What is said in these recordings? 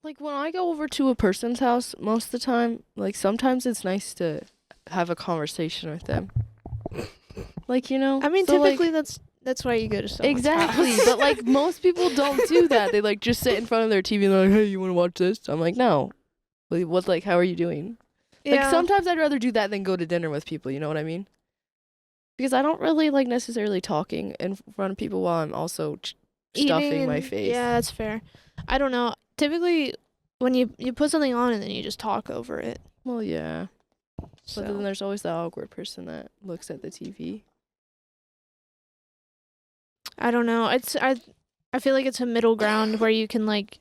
Like, when I go over to a person's house, most of the time, like, sometimes it's nice to have a conversation with them. Like, I mean, so, typically like, that's why you go to someone's exactly, house. but, like, most people don't do that. They, like, just sit in front of their TV and they're like, hey, you want to watch this? I'm like, no. What, like, how are you doing? Like, Yeah. sometimes I'd rather do that than go to dinner with people, you know what I mean? Because I don't really like necessarily talking in front of people while I'm also stuffing my face. Yeah, that's fair. I don't know. Typically, when you put something on and then you just talk over it. Well, yeah. So. But then there's always the awkward person that looks at the TV. I don't know. I feel like it's a middle ground where you can, like,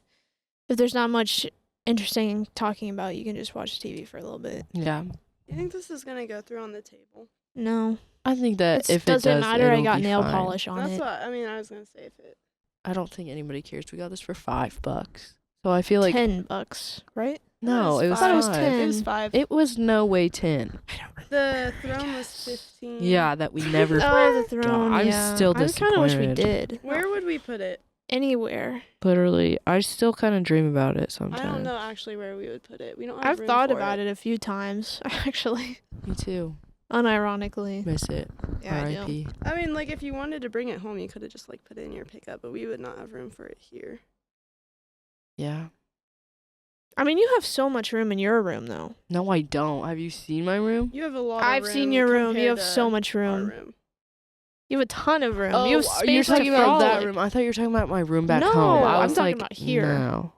if there's not much interesting talking about, you can just watch TV for a little bit. Yeah. You think this is gonna go through on the table? No. I think that if it doesn't does, matter. I it'll got be nail fine. polish on That's it. what I was gonna say. If it. I don't think anybody cares. We got this for $5. So I feel like $10, right? no, it was I thought it was 5. 10. It was 5. It was no way 10. I don't remember. The throne was 15. Yeah, that we never. Oh, the throne. I'm yeah. still I kind of wish we disappointed. did. Where would we put it? Anywhere. Literally, I still kind of dream about it I sometimes. don't know actually where we would put it. We don't have I've room thought for about it a few times, actually. Me too. Unironically. Miss it. Yeah, I do. R.I.P. I mean, like, if you wanted to bring it home, you could have just, like, put it in your pickup, but we would not have room for it here. Yeah. I mean, you have so much room in your room, though. No, I don't. Have you seen my room? You have a lot of I've room seen your room. You compared have to so much our room. room. You have a ton of room. Oh, you have space you're talking to about that frolic. room. I thought you were talking about my room back No, home. I I'm was talking like, about here. No.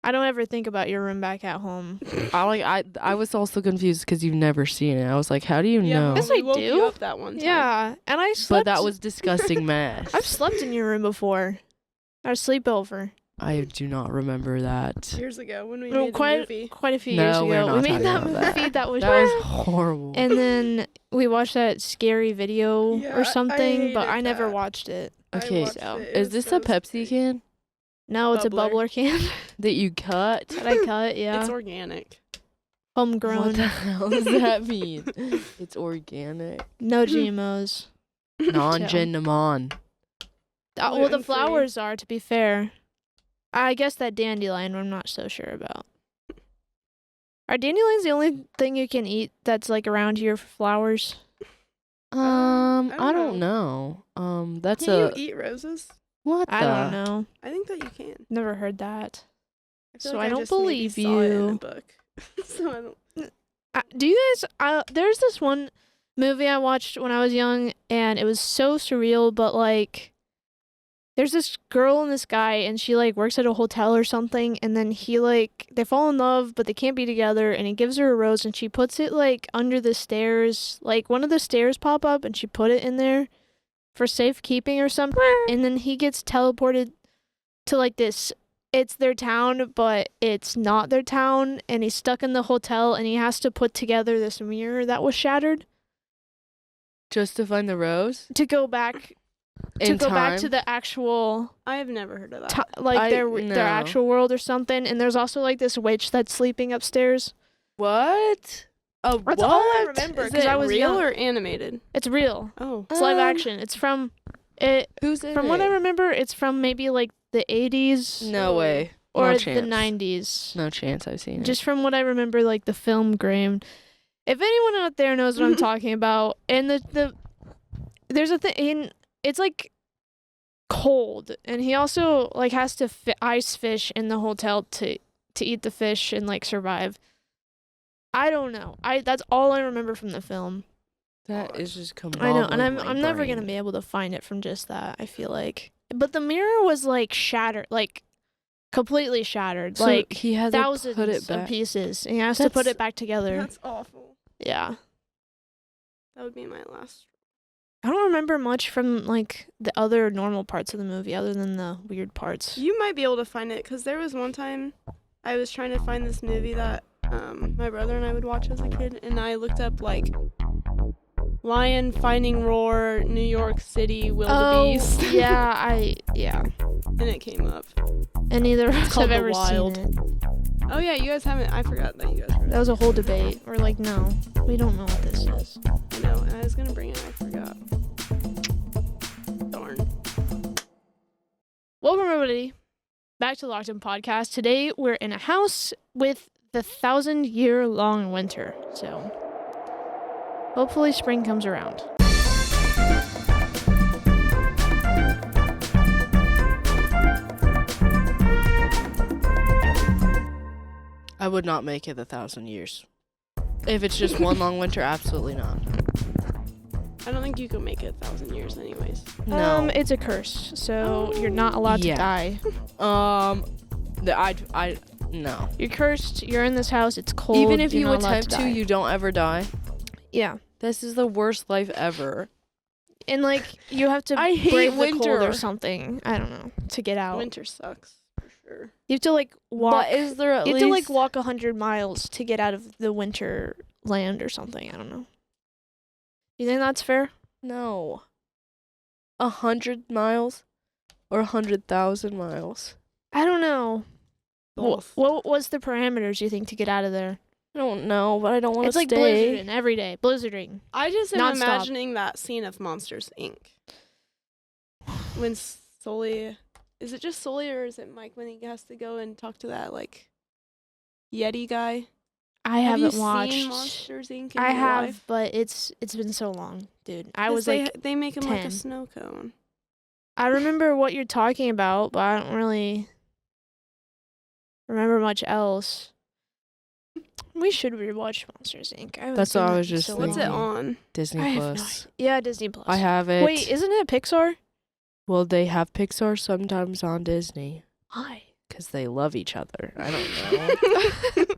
I don't ever think about your room back at home. I was also confused because you've never seen it. I was like, how do you know? Yes, we I woke do. you up that one time. Yeah, and I But slept. that was disgusting mess. I've slept in your room before. Our sleepover. I do not remember that. Years ago when we No, made the quite movie. quite a few No, years we're ago. not We made talking that about movie that was. That was horrible. And then we watched that scary video Yeah, or I something, but hated I never that. watched it. Okay, I watched so- it. It Is was this so a Pepsi scary. can No, it's a Bubbler. bubbler can that you cut? that I cut. Yeah, It's organic. homegrown. What the hell does that mean? It's organic. No GMOs. Non-genomon. Well, the Gluten-free. flowers are, to be fair. I guess that dandelion I'm not so sure about. Are dandelions the only thing you can eat that's like around here for flowers? I don't know. That's Can you a eat roses? what the? I don't know. I think that you can. Never heard that. feel So like I don't just maybe believe saw it in a you. book. So I don't. Do you guys? There's this one movie I watched when I was young, and it was so surreal. But like, there's this girl and this guy, and she like works at a hotel or something, and then they fall in love, but they can't be together. And he gives her a rose, and she puts it like under the stairs, like one of the stairs pop up, and she put it in there for safekeeping or something. And then he gets teleported to like this. It's their town, but it's not their town, and he's stuck in the hotel, and he has to put together this mirror that was shattered Just to find the rose to go back in to go back time? to the actual I have never heard of that. their no. actual world or something. And there's also like this witch that's sleeping upstairs. What? That's What? all I remember Is because it I was real young. or animated? It's real. Oh. It's live Um, action. It's from it. Who's in From what I it? remember, it's from maybe like the 80s No way. or No the chance. 90s. No chance I've seen it. Just from what I remember, like the film Graham. If anyone out there knows what I'm talking about, and there's a thing, it's like cold, and he also like has to ice fish in the hotel to eat the fish and like survive. I don't know. That's all I remember from the film. that is just I know, and my I'm never gonna brain. be able to find it from just that. I feel like, but the mirror was like shattered, like completely shattered, So like he had to put thousands it of back. pieces, and he has to put That's- it back together. That's awful. Yeah. That would be my last. I don't remember much from like the other normal parts of the movie other than the weird parts. You might be able to find it because there was one time I was trying to find this movie that my brother and I would watch as a kid, and I looked up like lion finding roar New York City wildebeest, yeah. and it came up. And neither of us called have The ever Wild. seen it. Oh yeah, you guys haven't. I forgot that you guys read it. That was a whole debate. We're like, no, we don't know what this is. I know, and I was gonna bring it. I forgot. Darn. Welcome everybody Back to the Locked In Podcast. Today we're in a house with the 1,000-year-long winter. So hopefully spring comes around. I would not make it 1,000 years. If it's just one long winter, absolutely not. I don't think you could make it 1,000 years anyways. No. It's a curse, so you're not allowed Yeah. to die. No. You're cursed. You're in this house. It's cold. Even if you're you not allowed attempt to, die. you don't ever die. Yeah. This is the worst life ever. And like you have to I hate brave the winter. cold or something. I don't know, to get out. Winter sucks for sure. You have to like walk. But is there at You have least... to like walk 100 miles to get out of the winter land or something. I don't know. You think that's fair? No. 100 miles or 100,000 miles? I don't know. Both. What was the parameters you think to get out of there? I don't know, but I don't want to It's like stay. blizzarding every day. Blizzarding. I just am Nonstop. imagining that scene of Monsters Inc. When Sully, is it just Sully or is it Mike when he has to go and talk to that like Yeti guy? I Have haven't you watched. seen Monsters Inc. in I real have, life? but it's been so long, dude. I 'Cause was they, like, they make him like 10. a snow cone. I remember what you're talking about, but I don't really remember much else. We should rewatch Monsters Inc. I haven't That's seen what I that was in just so What's it thinking. long. on? Disney I have no Plus. idea. Yeah, Disney Plus. I have it. Wait, isn't it Pixar? Well, they have Pixar sometimes on Disney Why? because they love each other. I don't know.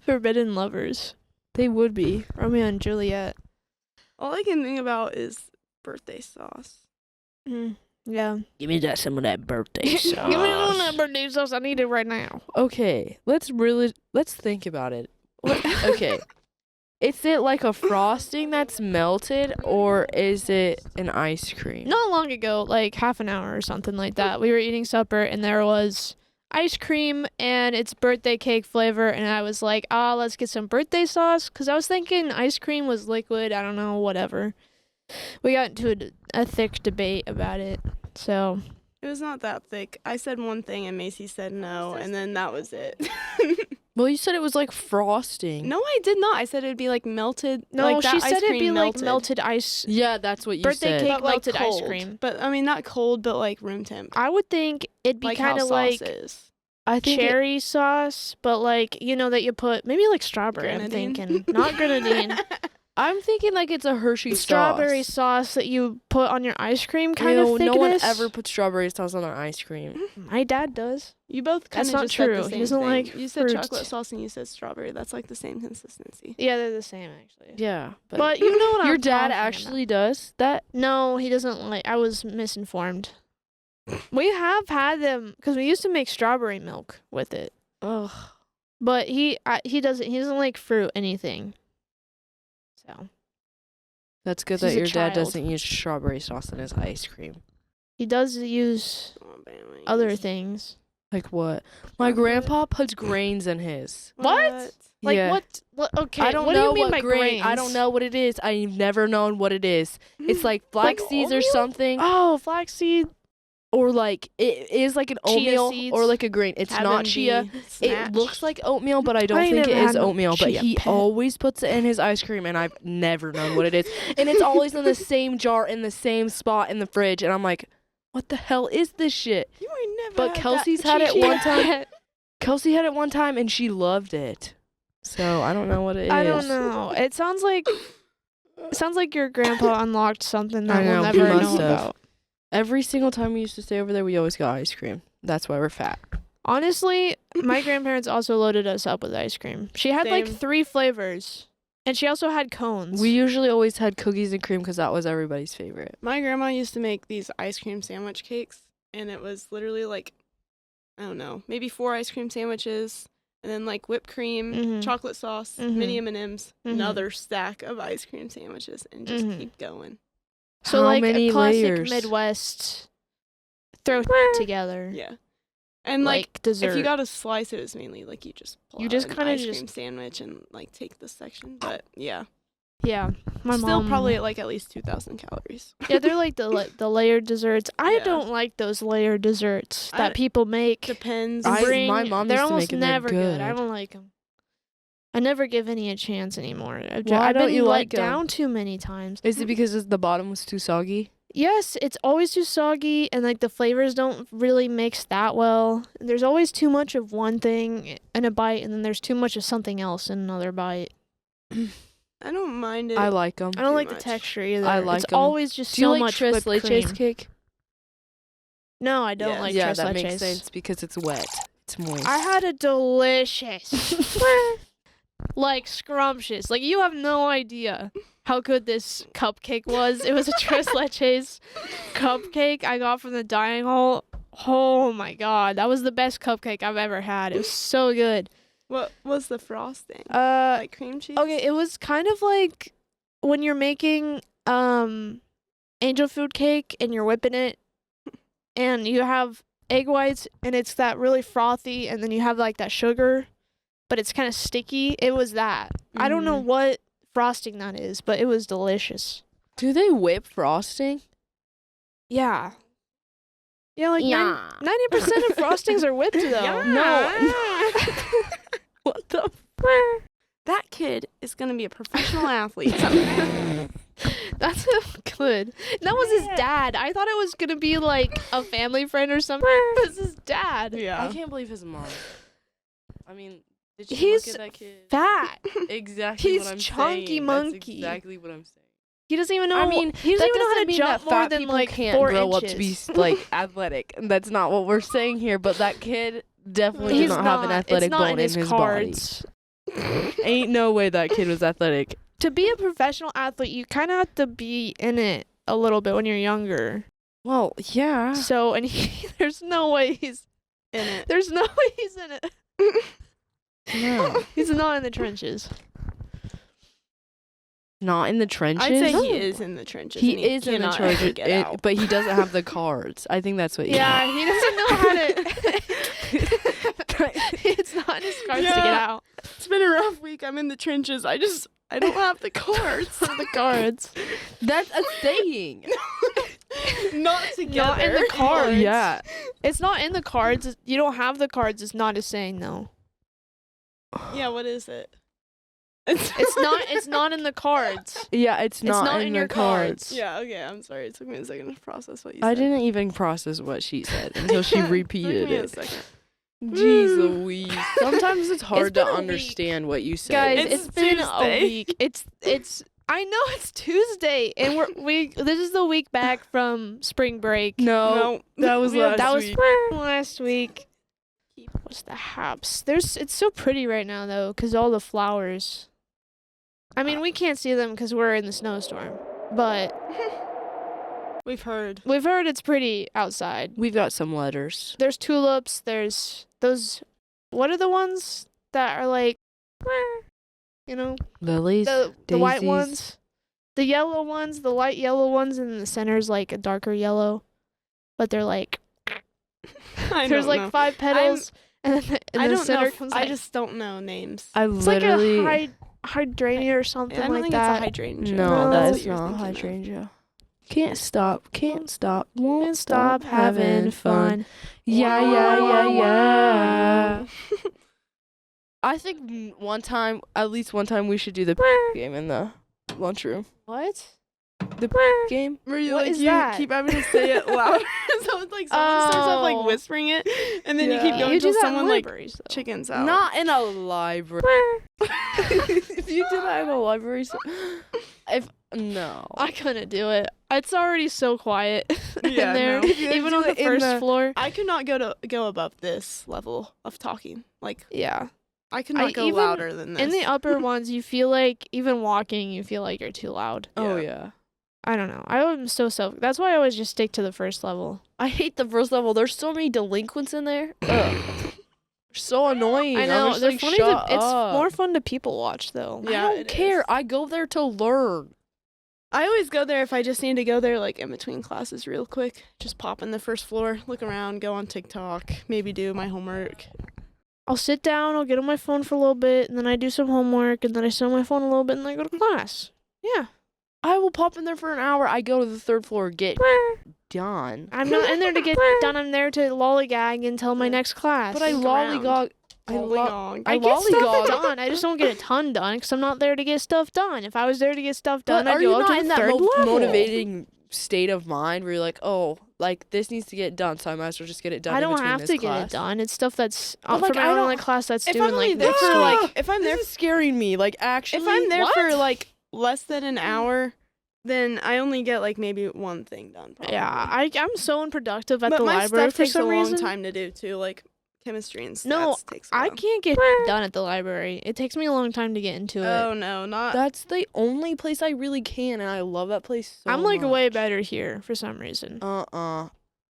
Forbidden Lovers. They would be. Romeo and Juliet. All I can think about is birthday sauce. Yeah. Give me some of that birthday Give me all that birthday sauce. I need it right now. Okay, let's think about it. Okay. Is it like a frosting that's melted or is it an ice cream? Not long ago, like half an hour or something like that, we were eating supper and there was ice cream and it's birthday cake flavor. And I was like, let's get some birthday sauce. Because I was thinking ice cream was liquid. I don't know, whatever. We got into a thick debate about it. So, It was not that thick. I said one thing and Macy said no, and then that was it. Well, you said it was like frosting. No, I did not. I said it'd be like melted. no, like she that said ice it'd be cream like melted ice. Yeah, that's what you Birthday said. cake. but like melted ice cold. cream. But I mean, not cold, but like room temp. I would think it'd be Like kind how of sauce like is. I think cherry sauce, but like, you know, that you put maybe like strawberry, I'm Grenadine? thinking. Not grenadine. I'm thinking like it's a Hershey Strawberry sauce. sauce that you put on your ice cream kind Ew, of thickness. no one ever puts strawberry sauce on their ice cream. My dad does. You both kind That's of not just said true. the He same doesn't thing. like You said fruit. chocolate sauce and you said strawberry. That's like the same consistency. Yeah, they're the same actually. Yeah, But you know what your I'm dad talking actually does that. about. No, he doesn't like. I was misinformed. We have had them because we used to make strawberry milk with it. Ugh. But he doesn't like fruit anything. So That's good He's that a your dad child. doesn't use strawberry sauce in his ice cream. he does use Oh, man, other things. Like what? My grandpa puts grains in his. What? Like Yeah. what? Okay. I don't what know do you mean what by grain. I don't grains? know what it is. I've never known what it is. It's like flax seeds or oatmeal? something, Oh, flaxseed. or like it is like an Chia oatmeal seeds. or like a grain. It's not chia. It looks like oatmeal, but I don't I think it never is had oatmeal. But chia he pet. always puts it in his ice cream, and I've never known what it is. And it's always in the same jar in the same spot in the fridge, and I'm like, what the hell is this shit? You ain't never But had that Kelsey's had it cheese. one time. Kelsey had it one time, and she loved it. So I don't know what it is. I don't know. It sounds like your grandpa unlocked something that I know, we'll he never must know have. about. Every single time we used to stay over there, we always got ice cream. That's why we're fat. Honestly, my grandparents also loaded us up with ice cream. She had like Same. 3 flavors. And she also had cones. We usually always had cookies and cream because that was everybody's favorite. My grandma used to make these ice cream sandwich cakes, and it was literally like, I don't know, maybe 4 ice cream sandwiches, and then like whipped cream, Mhm. chocolate sauce, Mhm. mini M&Ms, Mhm. another stack of ice cream sandwiches, and just Mhm. keep going. So How like many a classic layers? Midwest throw together. Yeah. And like, dessert. if you got a slice, it was mainly like you just pull You out just an kinda ice just- cream sandwich and like take this section. But yeah, Yeah, my Still mom. probably at least 2,000 calories. Yeah, they're like the layered desserts. I Yeah. don't like those layered desserts that I- people make. Depends. and I- my mom they're used to almost make 'em, they're never good. I good. don't like them. I never give any a chance anymore. Why I've don't been you let like 'em? down too many times. Is it because the bottom was too soggy? Yes, it's always too soggy, and like the flavors don't really mix that well. And there's always too much of one thing in a bite, and then there's too much of something else in another bite. I don't mind it. I like them. I don't Too like much. the texture either. I like it's 'em. always just Do you so like much tres whipped leches cream. cake? No, I don't Yeah. like Yeah, tres that leches. makes sense because it's wet. It's moist. I had a delicious, like scrumptious. Like you have no idea how good this cupcake was. It was a tres leches cupcake I got from the dining hall. Oh my god, that was the best cupcake I've ever had. It was so good. What was the frosting? Like Cream cheese? okay, it was kind of like when you're making angel food cake and you're whipping it, and you have egg whites and it's that really frothy, and then you have like that sugar, but it's kind of sticky. It was that. I don't know what frosting that is, but it was delicious. Do they whip frosting? Yeah. Yeah, like Yeah. 90% of frostings are whipped though. No. What the? That kid is gonna be a professional athlete. That's good. That was his dad. I thought it was gonna be like a family friend or something. It's his dad. I Yeah. can't believe his mom. I mean, did you He's look at that kid? Fat. Exactly He's what I'm chunky saying. monkey. That's exactly what I'm saying. He doesn't even know. I mean, he doesn't that even know how doesn't to mean jump that more fat than people like can't 4 grow inches. up to be like athletic. And that's not what we're saying here. But that kid definitely He's does not have an athletic it's not bone in his body. cards. Ain't no way that kid was athletic. To be a professional athlete, you kind of have to be in it a little bit when you're younger. Well, yeah. So, and there's no way he's In it. there's no way he's in it. No. He's not in the trenches. Not in the trenches. I'd say No. he is in the trenches. He and is in the cannot ever trenches, get out. but he doesn't have the cards. I think that's what. Yeah, he doesn't know how to. It's not in his cards to get Yeah. out. It's been a rough week. I'm in the trenches. I don't have the cards. The cards. That's a saying. Not together. Not in the cards. Yeah. It's not in the cards. You don't have the cards. It's not a saying though. Yeah, what is it? It's not in the cards. Yeah, it's not, in the your cards. Yeah, okay, I'm sorry. It took me a second to process what you I said. didn't even process what she said until she repeated Took me a it. second. Jeez Louise. Sometimes it's hard been to a week. understand what you say. Guys, It's it's been a Tuesday. week. It's I know it's Tuesday and this is the week back from spring break. no, that was Yeah, last that was week. last week. What's the haps? It's so pretty right now though cuz all the flowers. I mean, we can't see them cuz we're in the snowstorm, but We've heard. we've heard it's pretty outside. We've got some letters. There's tulips, there's those what are the ones that are like you know, Lilies. the white daisies. ones, the yellow ones, the light yellow ones, and the center's like a darker yellow, but they're like I there's don't like know. 5 petals, and then I the don't center know. comes I like just don't know names. I it's like literally. a hydrangea or something I don't like think that. it's a hydrangea. no, No, that's what you're not thinking of. hydrangea. Can't stop, won't Can't stop having fun. Yeah, yeah, yeah, yeah. I think at least one time, we should do the game in the lunchroom. What? The game. Where you What like is you that? keep having to say it louder, so it's like someone starts off like Oh. whispering it, and then you Yeah. keep going You do until that in someone like libraries, though. chickens out. Not in a library. If you did that in a library, no. I couldn't do it. It's already so quiet Yeah, in there, no. even do on the it in first the- floor. I could not go above this level of talking. Like Yeah. I could not I go even- louder than this. In the upper ones, you feel like even walking, you feel like you're too loud. Oh Yeah. yeah. I don't know. I'm so That's why I always just stick to the first level. I hate the first level. There's so many delinquents in there. Ugh. They're so annoying. I I'm know just they're like, funny. shut It's up. more fun to people watch though. Yeah, I don't it care. is. I go there to learn. I always go there if I just need to go there like in between classes real quick. Just pop in the first floor, look around, go on TikTok, maybe do my homework. I'll sit down. I'll get on my phone for a little bit, and then I do some homework, and then I sit on my phone a little bit, and then I go to class. Yeah. I will pop in there for an hour. I go to the third floor, get done. I'm not in there to get done. I'm there to lollygag until my next class. But I Sneak around. lollygog. Lollygog. I I get stuff lollygog. done. I just don't get a ton done because I'm not there to get stuff done. If I was there to get stuff done, But I'd are you go up not to in the that third level. motivating state of mind where you're like, oh, like this needs to get done, so I might as well just get it done. I in don't between have this to class. get it done. It's stuff that's But, like, for my I don't- online class that's If doing I'm only like there next for week. like, if I'm there, This is scaring me. Like actually, if I'm there What? for like less than an hour, then I only get like maybe one thing done. Probably. Yeah, I'm so unproductive at but the my library stuff for takes some a reason. long time to do too. Like chemistry and stats No, takes a I while. can't get done at the library. It takes me a long time to get into it. Oh no, not. that's the only place I really can, and I love that place so I'm like much. way better here for some reason.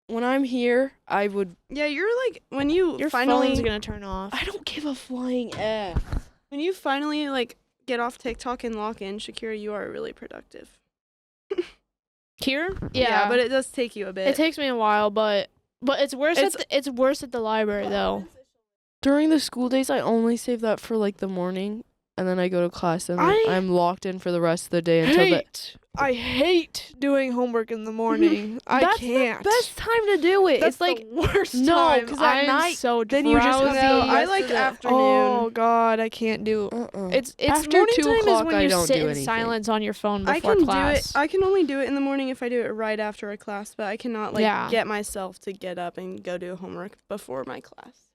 When I'm here, I would. Yeah, you're like when you Your finally phone's gonna turn off. I don't give a flying f. when you finally like get off TikTok and lock in, Shakira, you are really productive. Here? Yeah, but it does take you a bit. it takes me a while, but it's worse It's- it's worse at the library though. During the school days, I only save that for like the morning, and then I go to class, and I I'm locked in for the rest of the day until the I hate doing homework in the morning. I That's can't. the best time to do it. That's it's like the worst no, time. 'cause at I'm night, so then you just drowsy. have no, the I rest like of the- afternoon. Oh God, I can't do. It's After morning 2 time is o'clock, when I you don't sit do in anything. silence on your phone I before can class. do it. I can only do it in the morning if I do it right after a class, but I cannot like Yeah. get myself to get up and go do homework before my class.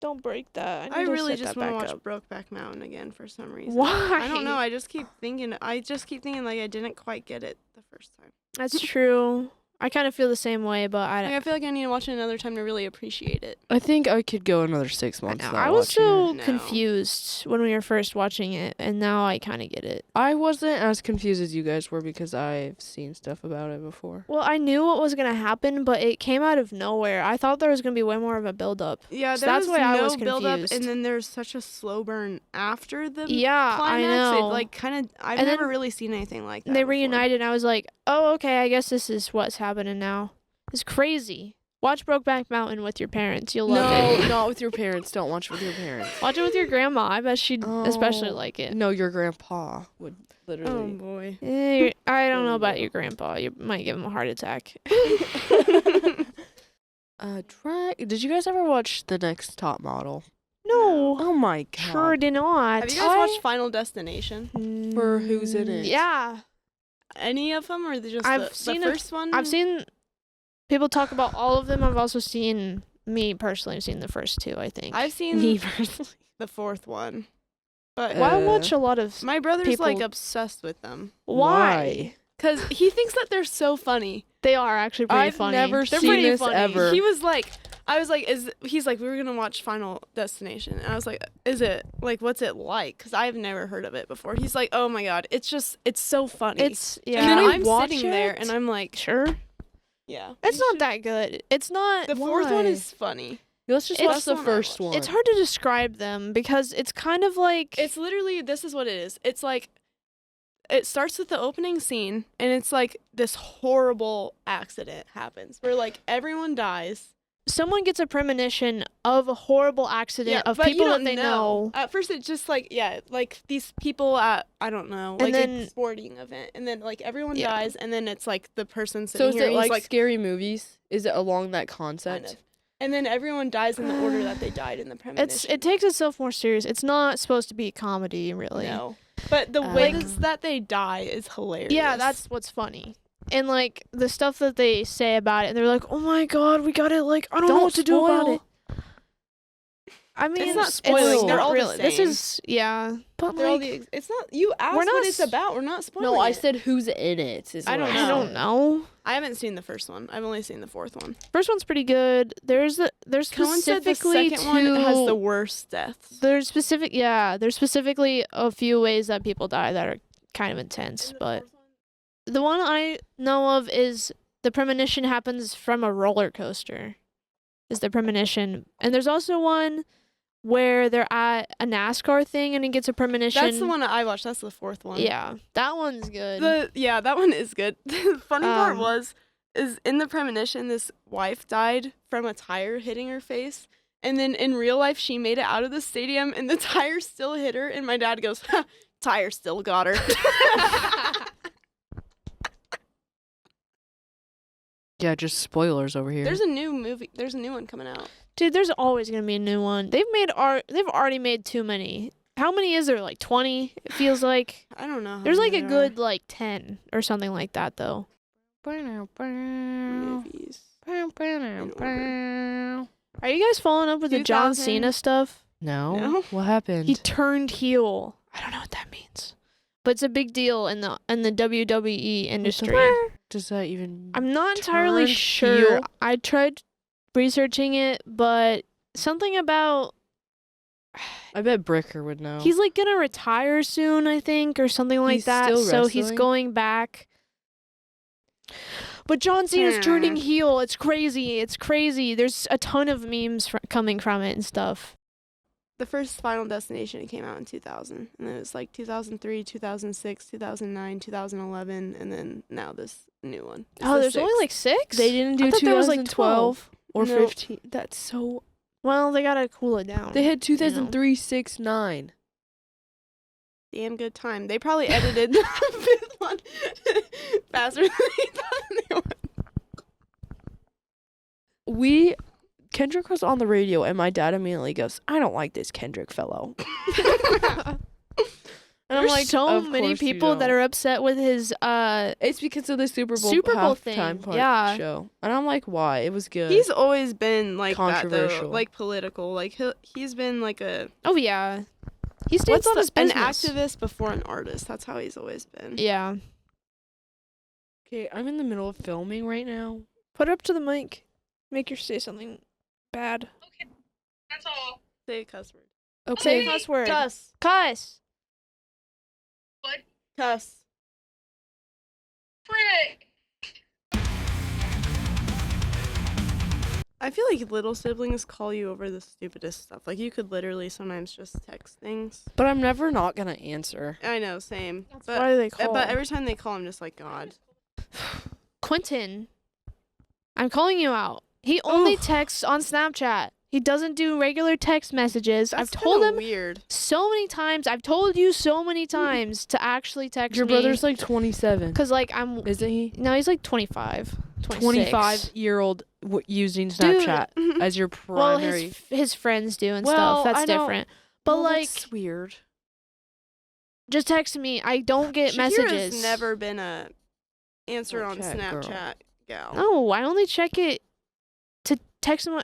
Don't break that. I really just want to watch Brokeback Mountain again for some reason. Why? I don't know. I just keep thinking like I didn't quite get it the first time. That's true. I kind of feel the same way, but Like, I feel like I need to watch it another time to really appreciate it. I think I could go another 6 months. not I was watching so it. No. confused when we were first watching it, and now I kind of get it. I wasn't as confused as you guys were because I've seen stuff about it before. Well, I knew what was gonna happen, but it came out of nowhere. I thought there was gonna be way more of a build up. Yeah, So there that's was why I no was build up, confused. and then there's such a slow burn after the Yeah, climax. I know. It like kind of I've And never then really seen anything like that. And they before. reunited, and I was like, "Oh, okay. I guess this is what's happening now." It's crazy. Watch Brokeback Mountain with your parents. You'll love No, it. not with your parents. Don't watch it with your parents. Watch it with your grandma. I bet she'd especially Oh, like it. No, your grandpa would Oh literally. boy. I don't know about your grandpa. You might give him a heart attack. Did you guys ever watch The Next Top Model? No, Oh my god. sure did not. Have you guys watched Final Destination? For who's in it? Yeah, Any of them, or just I've the seen first one? I've seen people talk about all of them. I've also seen me personally. I've seen the first two. I think. I've seen Me personally. the fourth one, but Well, I Uh, watch a lot of. my brother's like people- obsessed with them Why? because he thinks that they're so funny. They are actually pretty I've funny. never They're seen pretty this funny. ever. He was like, I was like, he's like, we were gonna watch Final Destination, and I was like, is it like, what's it like? Because I've never heard of it before. He's like, oh my god, it's so funny. It's and yeah. then Can I I'm watch sitting there, it? and I'm like, Sure. yeah, It's you not should- that good. It's not. The fourth one Why? is funny. Let's just It's watch the the one I first watched. one. It's hard to describe them because it's kind of like. It's literally, this is what it is. It's like, it starts with the opening scene, and it's like this horrible accident happens where like everyone dies. someone gets a premonition of a horrible accident of but you people that don't they know. At first, it's just like, yeah, like these people at, I don't know, And like then- a sporting event, and then like everyone Yeah. dies, and then it's like the person so sitting is here, it and he's like scary movies? Is it along that kind concept? of. And then everyone dies in the order that they died in the premonition. It takes itself more serious. It's not supposed to be a comedy, really. No. But the way Um, that they die is hilarious. Yeah, that's what's funny. And like the stuff that they say about it, and they're like, "Oh my god, we got it! Like I don't know Don't what to do about spoil. it." I mean, not spoiling, they're not all the really. This same. is yeah, but They're all like it's not, you asked not what it's s- about. We're not spoiling No, I it. said who's in it. Is I what don't I know. don't know. I haven't seen the first one. I've only seen the fourth one. First one's pretty good. There's Cohen said the specifically second one has the two- worst deaths. There's specifically a few ways that people die that are kind of intense, but the one I know of is the premonition happens from a roller coaster. Is the premonition. And there's also one where they're at a NASCAR thing and it gets a premonition. That's the one that I watched. That's the fourth one. Yeah, that one's good. That one is good. The funny part Um, is in the premonition, this wife died from a tire hitting her face. And then in real life, she made it out of the stadium and the tire still hit her. And my dad goes, ha, Tyre still got her. Yeah, just spoilers over here. There's a new movie. There's a new one coming out. Dude, there's always gonna be a new one. They've already made too many. How many is there? Like 20? It feels like. I don't know. how There's like many a there good like 10 or something like that though. are movies. Are you guys following up with the John 2000. Cena stuff? No? No? What happened? He turned heel. I don't know what that means, but it's a big deal in the WWE industry. Does that even... I'm not entirely Turned sure. heel? I tried researching it, but something about I bet Bricker would know. he's like gonna retire soon, I think, or something like He's that. still So he's wrestling? going back. But John Cena's turning Hmm. heel. It's crazy. It's crazy. There's a ton of memes coming from it and stuff. The first Final Destination came out in 2000, and then it was like 2003, 2006, 2009, 2011, and then now this new one. It's Oh, the there's only sixth. like 6? They didn't do I thought there was like 2012 or No. 15. That's so... Well, they gotta cool it down. They had 2003, 6, 9. Damn good time. They probably edited the fifth one faster than they thought they would. Kendrick was on the radio, and my dad immediately goes, I don't like this Kendrick fellow. And I'm There's like, so "Of many course you people that don't." are upset with his It's because of the Super Bowl thing, halftime part yeah. show. And I'm like, why? It was good. He's always been like that, though. Controversial. Like political. Like he's been like a oh yeah. He stays on his an business. activist before an artist. That's how he's always been. Yeah. Okay, I'm in the middle of filming right now. Put it up to the mic. Make her say something bad. That's all. Say a cuss word. Say Okay. a cuss word. Cuss. Cuss. Cuss. Frick. I feel like little siblings call you over the stupidest stuff. Like you could literally sometimes just text things. But I'm never not going to answer. I know, same. But Why do they call? but every time they call, I'm just like, God. Quentin, I'm calling you out. He only Oof. texts on Snapchat. He doesn't do regular text messages. That's I've told kinda him weird. so many times. I've told you so many times to actually text Your me. brother's like 27. Cause like I'm. Isn't he? No, he's like 25. 26. 25-year-old using Snapchat as your Well, primary. his friends do and Well, stuff. That's I don't- different. But Well, like, that's weird. just text me. I don't get messages. Shakira's never been a answer on Snapchat girl. Snapchat gal. No, I only check it to text him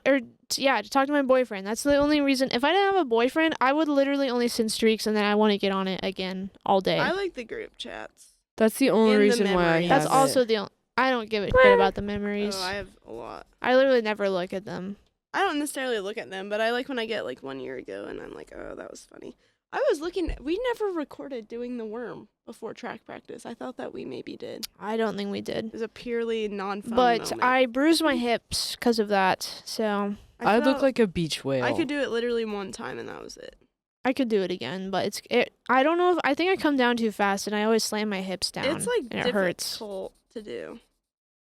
to talk to my boyfriend. That's the only reason. If I didn't have a boyfriend, I would literally only send streaks and then I want to get on it again all day. I like the group chats. That's the only In the reason why I memories. have That's it. also I don't give a shit about the memories. Oh, I have a lot. I literally never look at them. I don't necessarily look at them, but I like when I get like 1 year ago and I'm like, oh, that was funny. I was looking. We never recorded doing the worm before track practice. I thought that we maybe did. I don't think we did. It was a purely non-fun But moment. I bruised my hips because of that. So I look felt- like a beach whale. I could do it literally one time and that was it. I could do it again, but I don't know if I think I come down too fast and I always slam my hips down. It's like and it hurts. difficult to do.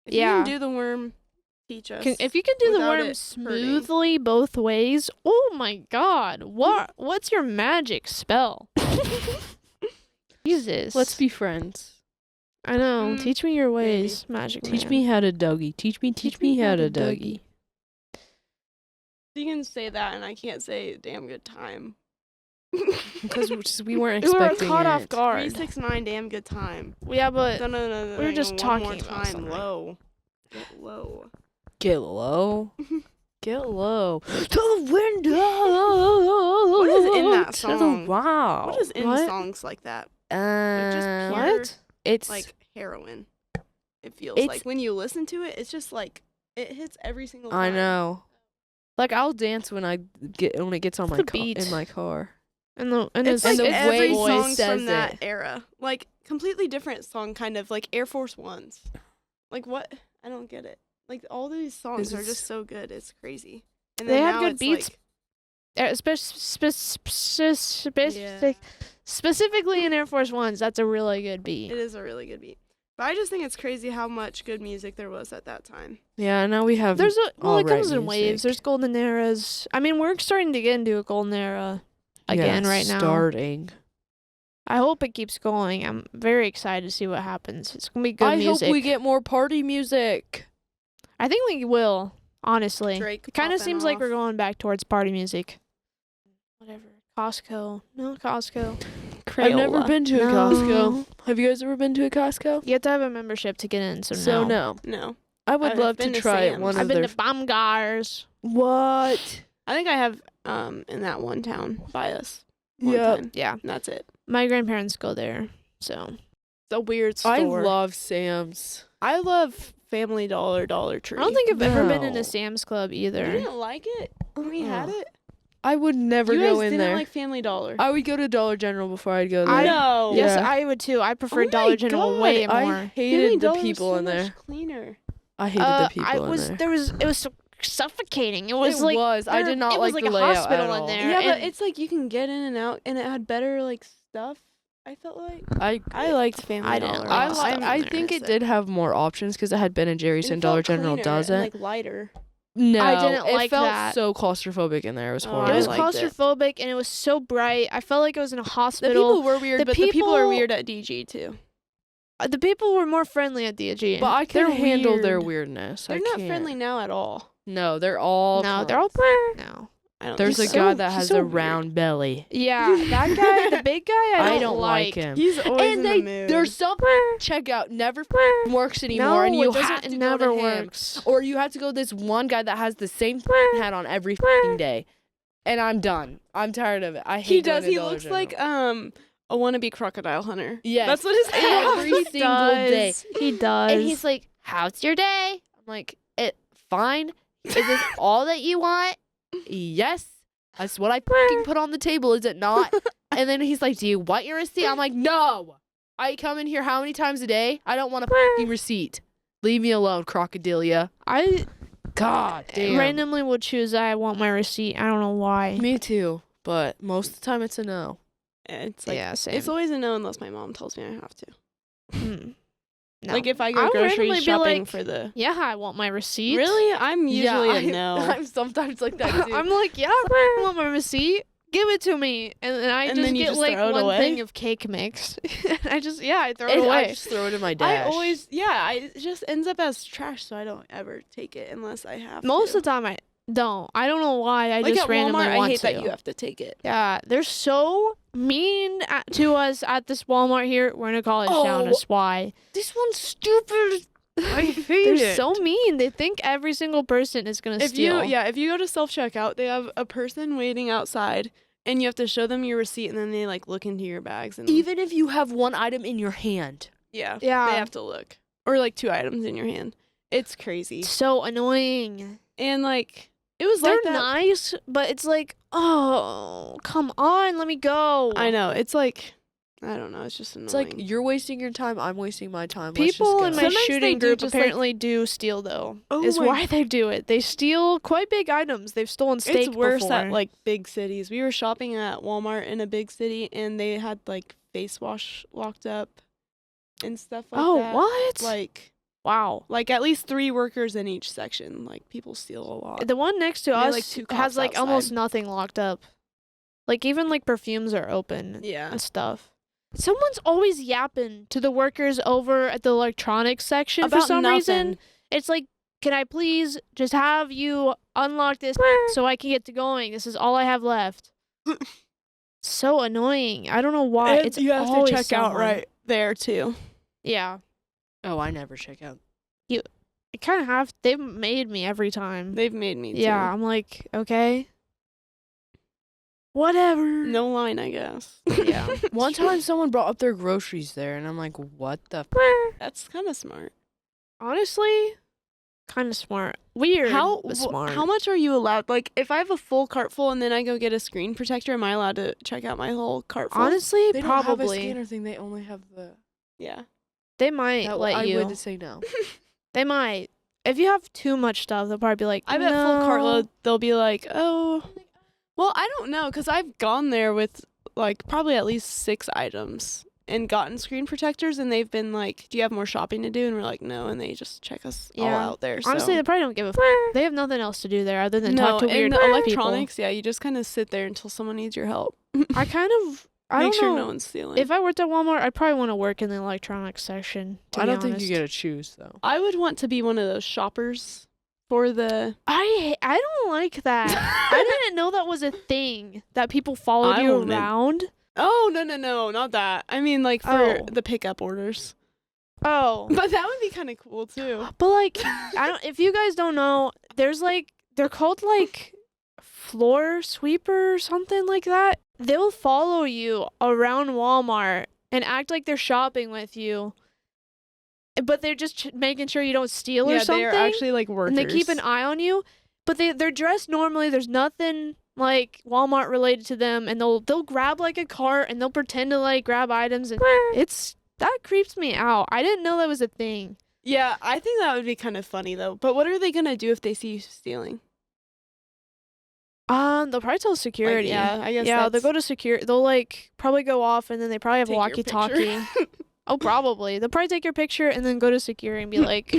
If Yeah. you can do the worm, teach us. If you can do the without worm it hurting. smoothly both ways, oh my god, what's your magic spell? Jesus. Let's be friends. I know. Mm, Teach me your ways, magic Teach man. me how to Dougie. Teach me how to Dougie. You can say that and I can't say damn good time. Because we weren't We were expecting caught it. off guard. 369 damn good time. Yeah, but No. we were just one talking more about time something. low. Get low. Get low. Get low. To the window. What is in that To the song? wow. What is in What? songs like that? Just pure, what? It's Like heroin. It feels It's- like when you listen to it, it's just like it hits every single time. I know. Like I'll dance when it gets on It's my the car beat. in my car. And the It's like the way every he song says from that it. era. Like completely different song, kind of like Air Force Ones. Like what? I don't get it. Like all these songs are Is- just so good. It's crazy. And They then have now good it's beats. Specifically in Air Force Ones, that's a really good It beat. is a really good beat. But I just think it's crazy how much good music there was at that time. Yeah, now we have It all comes right in waves. music. There's golden eras. I mean, we're starting to get into a golden era again Yeah, right now. Starting. I hope it keeps going. I'm very excited to see what happens. It's gonna be good I music. hope we get more party music. I think we will. Honestly, Drake it kind of popping seems like off. we're going back towards party music. Whatever. Costco. No Costco. I've never Crayola. been to a No. Costco. Have you guys ever been to a Costco? You have to have a membership to get in. So, So no. no. No. I would I've love to been to try Sam's. one I've of been their. to Baumgars. What? I think I have in that one town by us. One Yeah. time. Yeah, And that's it. my grandparents go there. So It's a weird store. I love Sam's. I love Family Dollar, Dollar Tree. I don't think I've ever been in No. a Sam's Club You either. didn't like it when we had it. I would never You guys go in didn't there. like Family Dollar. I would go to Dollar General before I'd go there. No. Yes, Yeah. I would too. I prefer Oh my Dollar General God, way I more. hated Family the Dollar was people so in there. much cleaner. I hated the people I in was there. it was so suffocating. It was It like was. I did not it like was like the a layout hospital at in all. there. Yeah, but and it's like you can get in and out, and it had better like stuff. I felt like I liked Family I didn't Dollar. like I, the li- stuff in I there. think it did have more options because it had Ben and Jerry's, It and Dollar felt General cleaner doesn't. and, like lighter. No, I didn't it like felt that. so claustrophobic in there. It was Oh, horrible. it was I liked it. claustrophobic and it was so bright. I felt like I was in a The hospital. people were weird, the but the people are people- weird at DG too. The people were more friendly at DG. But I They're can handle their weird. weirdness. They're I not can't. friendly now at all. No, they're all. no, they're all clowns. no. I don't. There's a think so- guy so. that he's has so a weird. round belly. Yeah, that guy, the big guy, I don't like him. He's always And in the mood. there's some checkout never works anymore, No, and you it doesn't. have to It go never to him. works. Or you have to go to this one guy that has the same hat on every day. And I'm done. I'm tired of it. I hate He going does. to He Dollar looks General. like a wannabe crocodile hunter. Yes. That's what his Every He single day. does. He does. And he's like, "How's your day?" I'm like, "It fine. Is this all that you want?" Yes. That's what I fucking put on the table, is it not? And then he's like, "Do you want your receipt?" I'm like, "No. I come in here how many times a day? I don't want a fucking receipt. Leave me alone, crocodilia." I God damn. randomly will choose I want my receipt. I don't know why. Me too. But most of the time it's a no. It's like yeah, same. it's always a no unless my mom tells me I have to. Hmm. No. Like if I I go would grocery randomly be shopping like, for the. yeah, I want my receipt. Really, I'm usually a no. I'm sometimes like that too. I'm like, yeah, I want my receipt. Give it to me, and then I And just then you get just like throw it one away? thing of cake mix. I just I throw it And away. I just throw it in my dash. I always it just ends up as trash, so I don't ever take it unless I have Most to. of the time I don't. I don't know why. I like just at randomly Walmart, want I hate to. that you have to take it. Yeah, they're so mean to us at this Walmart here. We're in a college town. Oh, That's why. This one's stupid. I hate They're it. so mean. They think every single person is gonna If steal. if you go to self checkout, they have a person waiting outside, and you have to show them your receipt, and then they like look into your bags and Even if you have one item in your hand. yeah, Yeah. they have to look, or like 2 items in your hand. It's crazy, So annoying. and like it was They're like that. nice, but it's like, oh, come on, let me go. I know. It's like I don't know. It's just annoying. It's like you're wasting your time, I'm wasting my time. Let's just People go. in my Sometimes they shooting do group just, like- apparently do steal though. Oh is my- why they do it. They steal quite big items. They've stolen steak it's worse before. at like big cities. We were shopping at Walmart in a big city, and they had like face wash locked up and stuff like oh, that. what? Wow. wow. Like at least 3 workers in each section. Like people steal a lot. The one next to They have, us like, 2 has cops like almost outside. nothing locked up. Like even like perfumes are open Yeah. and stuff. Someone's always yapping to the workers over at the electronics section for About some reason. nothing. It's like, can I please just have you unlock this so I can get to going? This is all I have left. So annoying. I don't know why. And It's you have to always check out someone. right there too. Yeah. Oh, I never check out. I kind of have. They've made me every time. They've made me too. Yeah. I'm like, okay. Whatever. No line, I guess. Yeah. One time someone brought up their groceries there, and I'm like, what the That's kind of smart. Honestly, kind of smart. Weird, How but smart. how much are you allowed? Like, if I have a full cart full and then I go get a screen protector, am I allowed to check out my whole cart full? Honestly, They don't have a probably. scanner thing. They only have the. Yeah. They might That, let I you. would say no. They might. If you have too much stuff, they'll probably be like, I bet full "No." cartload, they'll be like, oh. Well, I don't know, because I've gone there with, like, probably at least 6 items and gotten screen protectors, and they've been like, do you have more shopping to do? And we're like, no, and they just check us all Yeah. out there. Honestly, so. they probably don't give a They have nothing else to do there other than no, talk to weird in the people. electronics, yeah, you just kind of sit there until someone needs your help. I kind of I Make don't sure know. no one's stealing. If I worked at Walmart, I'd probably want to work in the electronics section. To I be don't think you honest. get to choose though. I would want to be one of those shoppers for the. I don't like that. I didn't know that was a thing that people followed I you wouldn't. around. Oh no, not that. I mean like for Oh. the pickup orders. Oh, But that would be kind of cool too. but like I don't. If you guys don't know, there's like they're called like floor sweeper or something like that. They'll follow you around Walmart and act like they're shopping with you, but they're just making sure you don't steal or Yeah, something. they are actually like workers. and they keep an eye on you, but they're dressed normally. There's nothing like Walmart related to them, and they'll grab like a cart and they'll pretend to like grab items, and that creeps me out. I didn't know that was a thing. Yeah, I think that would be kind of funny though. But what are they gonna do if they see you stealing? They'll probably tell security. yeah, I guess Yeah, they'll that's- go to security. They'll like probably go off, and then they probably have a Take your walkie-talkie. picture. Oh, probably. They'll probably take your picture and then go to security and be like,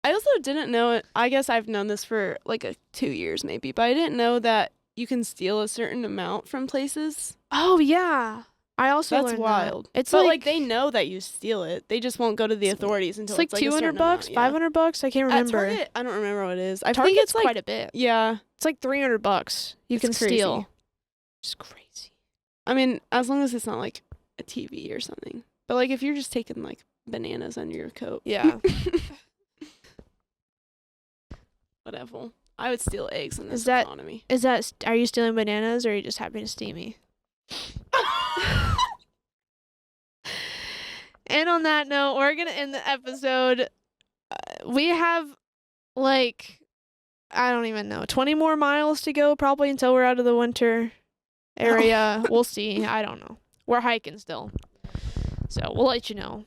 I also didn't know it. I guess I've known this for like 2 years maybe, but I didn't know that you can steal a certain amount from places. "Oh yeah." I also That's learned that. wild. It's But like they know that you steal it. They just won't go to the authorities until it's like a certain $200, amount, yeah. $500. I can't At remember. Target, I don't remember what it is. I think Target's it's like quite a bit. yeah. It's like $300 you It's can crazy. steal. It's crazy. I mean, as long as it's not like a TV or something. But like if you're just taking like bananas under your coat, Yeah. whatever. I would steal eggs in this Is that- economy. Are you stealing bananas or are you just happy to steal me? And on that note, we're going to end the episode. We have like, I don't even know, 20 more miles to go probably until we're out of the winter area. We'll see. I don't know. We're hiking still. So we'll let you know.